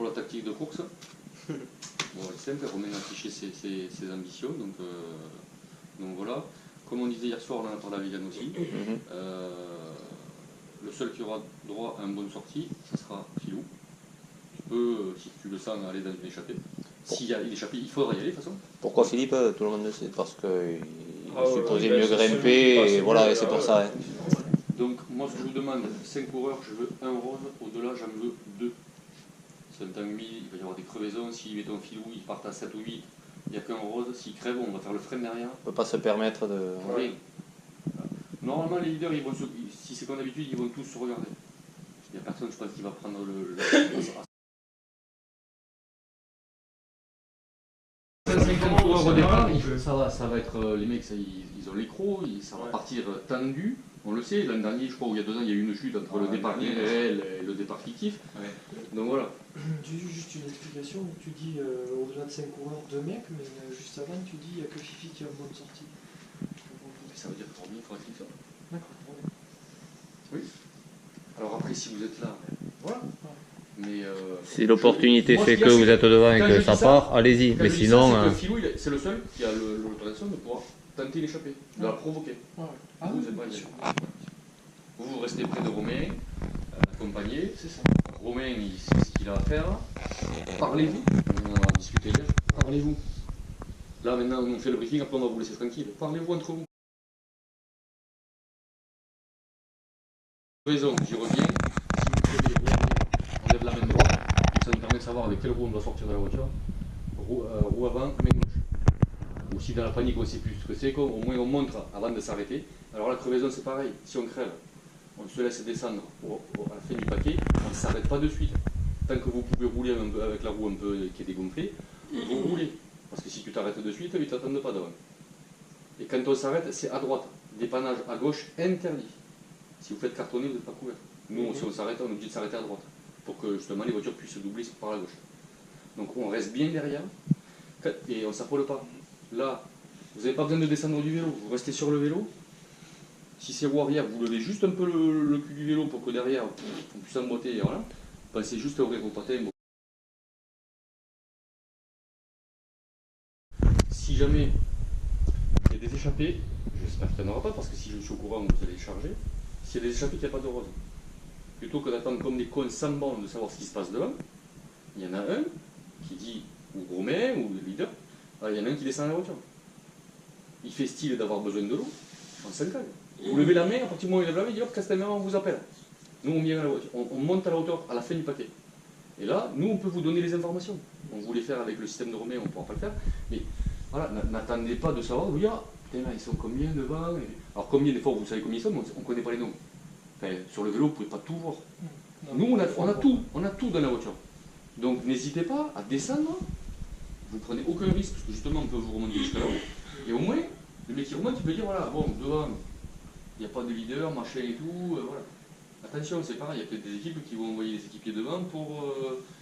pour la tactique de course. Bon, c'est simple, Romain a affiché ses ambitions, donc voilà. Comme on disait hier soir, on en a parlé à Viviane aussi. Le seul qui aura droit à une bonne sortie, ce sera Philou. Tu peux, si tu le sens, aller dans une échappée. S'il y a une échappée, il faudra y aller de toute façon. Pourquoi Philippe? Tout le monde le sait, parce qu'il supposait mieux grimper, et voilà, et c'est pour ça. Hein. Donc moi ce que je vous demande, 5 coureurs, je veux un rose, au-delà j'en veux 2. C'est un temps humide, il va y avoir des crevaisons, si mettons Philou, ils partent à 7 ou 8, il n'y a qu'un rose, s'ils crèvent, on va faire le frein derrière. On ne peut pas se permettre de... Oui. Normalement les leaders, ils vont si c'est comme d'habitude, ils vont tous se regarder. Il n'y a personne, je pense, qui va prendre au départ, ça va être les mecs, ils ont les crocs, ça va partir tendu. On le sait, l'an dernier, je crois, ou il y a 2 ans, il y a eu une chute entre le départ réel et le départ fictif. Ouais. Donc voilà. Juste une explication, tu dis au-delà de 5 coureurs, 2 mecs, mais juste avant, tu dis il n'y a que Fifi qui a une bonne sortie. Mais ça veut dire que pour lui, il faudra qu'il soit. D'accord. Oui. Alors après, si vous êtes là, voilà. Mais si l'opportunité fait que vous êtes devant et que ça part, allez-y. Mais sinon. Philou, c'est le seul qui a l'autorisation de pouvoir tenter l'échapper, de la provoquer. Ouais. Vous êtes pas sûr. Vous restez près de Romain, accompagné. C'est ça. Romain, il sait ce qu'il a à faire. Parlez-vous. On en a discuté hier. Parlez-vous. Là, maintenant, on fait le briefing, après on va vous laisser tranquille. Parlez-vous entre vous. Raison, j'y reviens. Si vous pouvez on lève la main droite. Ça nous permet de savoir avec quelle roue on doit sortir de la voiture. Roue avant, main gauche. Ou si dans la panique on ne sait plus ce que c'est, au moins on montre avant de s'arrêter. Alors la crevaison c'est pareil, si on crève, on se laisse descendre à la fin du paquet, on ne s'arrête pas de suite. Tant que vous pouvez rouler un peu avec la roue un peu qui est dégonflée, vous roulez. Parce que si tu t'arrêtes de suite, ils ne t'attendent pas devant. Et quand on s'arrête, c'est à droite. Dépannage à gauche interdit. Si vous faites cartonner, vous n'êtes pas couvert. Nous, si on s'arrête, on est obligé de s'arrêter à droite. Pour que justement les voitures puissent se doubler par la gauche. Donc on reste bien derrière et on ne s'affole pas. Là, vous n'avez pas besoin de descendre du vélo, vous restez sur le vélo. Si c'est roue arrière, vous levez juste un peu le cul du vélo pour que derrière on puisse emboîter et voilà. Pensez juste à ouvrir vos patins. Si jamais il y a des échappées, j'espère qu'il n'y en aura pas parce que si je suis au courant, vous allez les charger. S'il y a des échappées, il n'y a pas de rose. Plutôt que d'attendre comme des cons sans borne de savoir ce qui se passe devant, il y en a un qui dit, ou Romain, ou le leader, il y en a un qui descend à la voiture. Il fait style d'avoir besoin de l'eau, on s'encale. Vous levez la main, à partir du moment où il lève la main, il dit hop, Castelmer, on vous appelle. Nous, on vient à la voiture, on monte à la hauteur, à la fin du paquet. Et là, nous, on peut vous donner les informations. On voulait faire avec le système de Romain, on ne pourra pas le faire. Mais voilà, n'attendez pas de savoir, oui, putain, ils sont combien devant. Alors, combien des fois, vous savez combien ils sont, mais on ne connaît pas les noms. Enfin, sur le vélo, vous ne pouvez pas tout voir. Nous, on a tout dans la voiture. Donc, n'hésitez pas à descendre. Vous ne prenez aucun risque, parce que justement, on peut vous remonter jusqu'à là-haut. Et au moins, le mec qui remonte, il peut dire, voilà, bon, devant, il n'y a pas de leader, machin et tout, voilà. Attention, c'est pareil, il y a peut-être des équipes qui vont envoyer les équipiers devant pour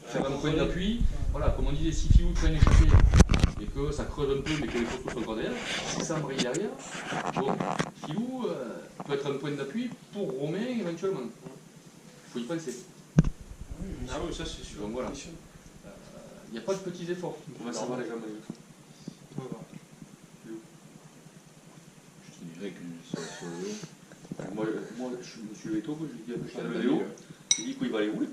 faire un point d'appui. Voilà, comme on disait, si Philou traîne échappé et que ça creuse un peu, mais que les chaussons sont encore derrière, si ça embraye derrière, bon, Philou peut être un point d'appui pour Romain éventuellement. Il faut y penser. Ah oui, ça c'est sûr. Donc voilà. Il n'y a pas de petits efforts. On va savoir les jambes. On va voir. Je te dirais que sur le vélo. Moi, je me suis levé tôt, je lui ai dit à le vélo. Il dit qu'il va aller rouler.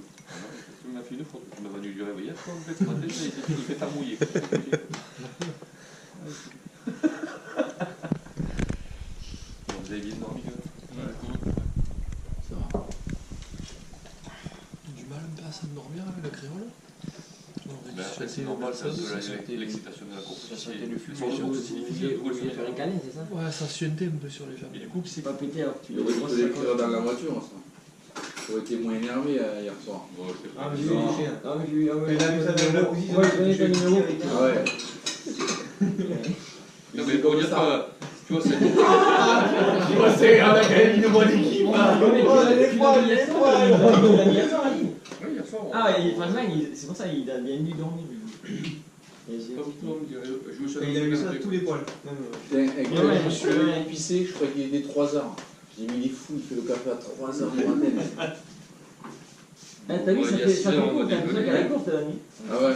Il m'a fait une faute. Je m'avais dû réveiller. En fait, ce matin, il fait à mouiller. Vous avez bien dormi, Ça va. Du mal un peu à s'endormir avec la créole. En fait, c'est normal, c'est un peu l'excitation de la course. Ça sentait le flux. C'est difficile de trouver le faire une canette, c'est ça? Ouais, ça suintait un peu sur les jambes. Et du coup, C'est pas pété alors que tu Il aurait dû te l'écrire dans la voiture, ça. J'aurais été moins énervé hier soir. Ah, mais j'ai vu les chiens. Ah, mais j'ai vu. Ah, ouais. Il a vu ça de la position. Moi, je connais ton numéro. Ah ouais. Non, mais pour dire que, tu vois, c'est. Tu vois, c'est on a quand même une bonne équipe. Oui, hier soir. Ah, ouais, franchement, c'est pour ça qu'il a bien dû dormir. Je me suis Il a eu ça tous les poils. Putain, quand je me suis levé épicé, je croyais qu'il était 3h. J'ai mis les fous, il fait le café à 3h du matin. T'as vu, ça fait court, t'as l'impression qu'elle est courte, Dani. Ah ouais.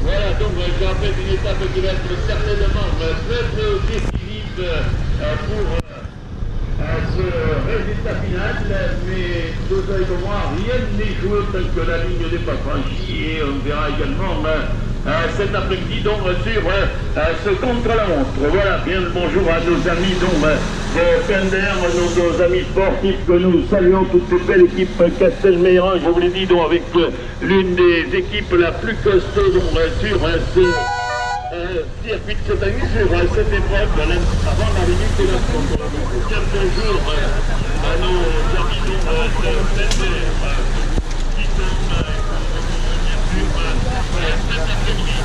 Voilà, donc je rappelle une étape qui va être certainement très décisive pour ce résultat final, mais Dosa et moi, rien n'est joué tant que la ligne n'est pas franchie et on verra également cet après-midi donc sur ce contre-la-montre. Voilà, bien le bonjour à nos amis donc Fender, nos amis sportifs que nous saluons, toute cette belle équipe Castelmayran, je vous l'ai dit, donc avec l'une des équipes la plus costaud donc, sur ce circuit de cette année, sur cette épreuve avant l'arrivée de la contre-la-montre. Bien le bonjour à nos amis donc de Fender qui sont bien sûr cet après-midi.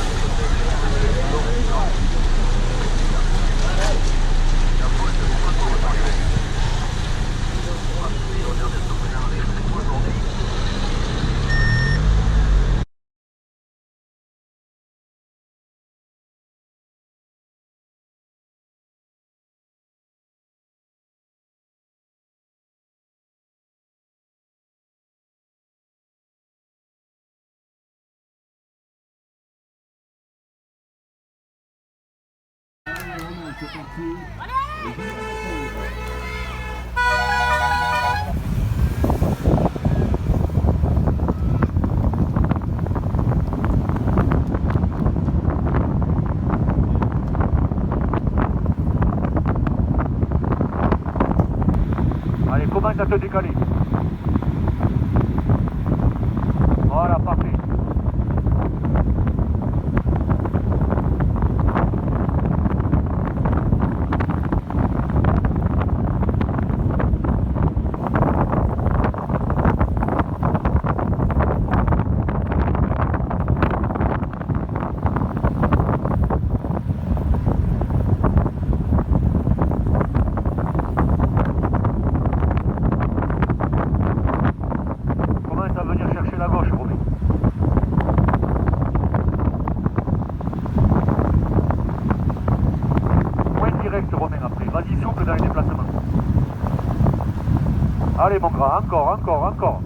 Allez, commence à te décaler. Voilà, parfait. Allez mon grand, encore.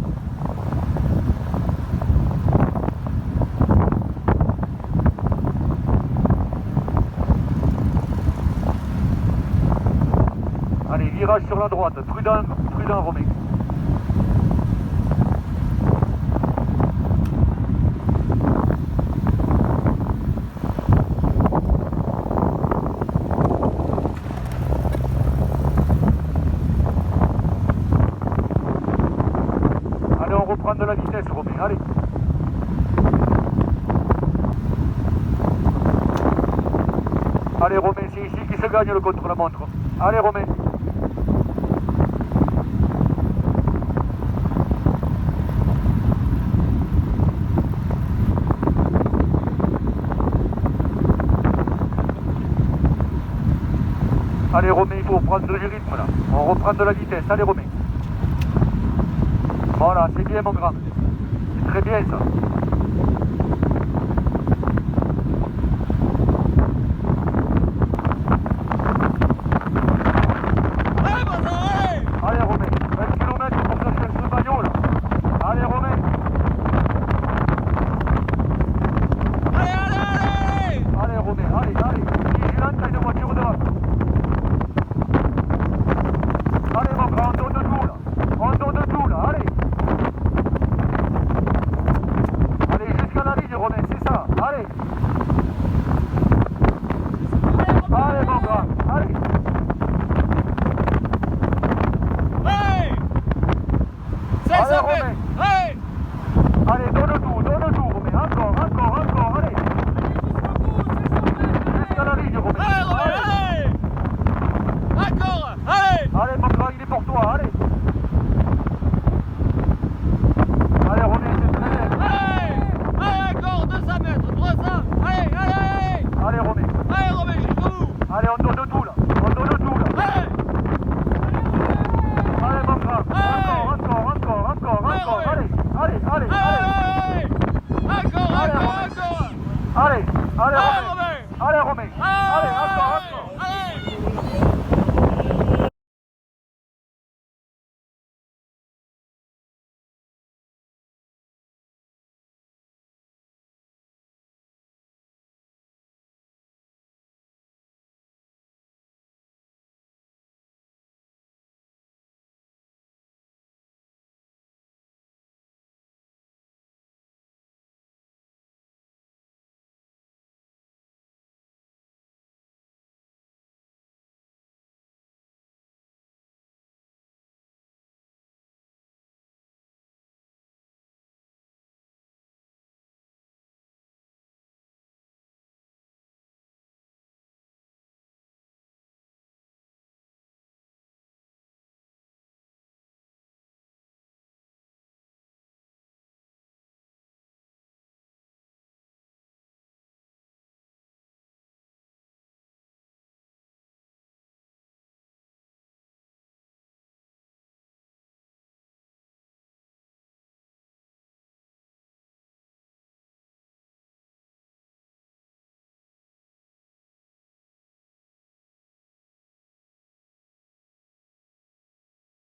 Allez, virage sur la droite, prudent Romain. De la vitesse, Romain, allez. Allez Romain, c'est ici qui se gagne le contre-la-montre. Allez Romain. Allez Romain, il faut reprendre du rythme là. On reprend de la vitesse, allez Romain. Voilà, c'est bien mon grand. C'est très bien ça.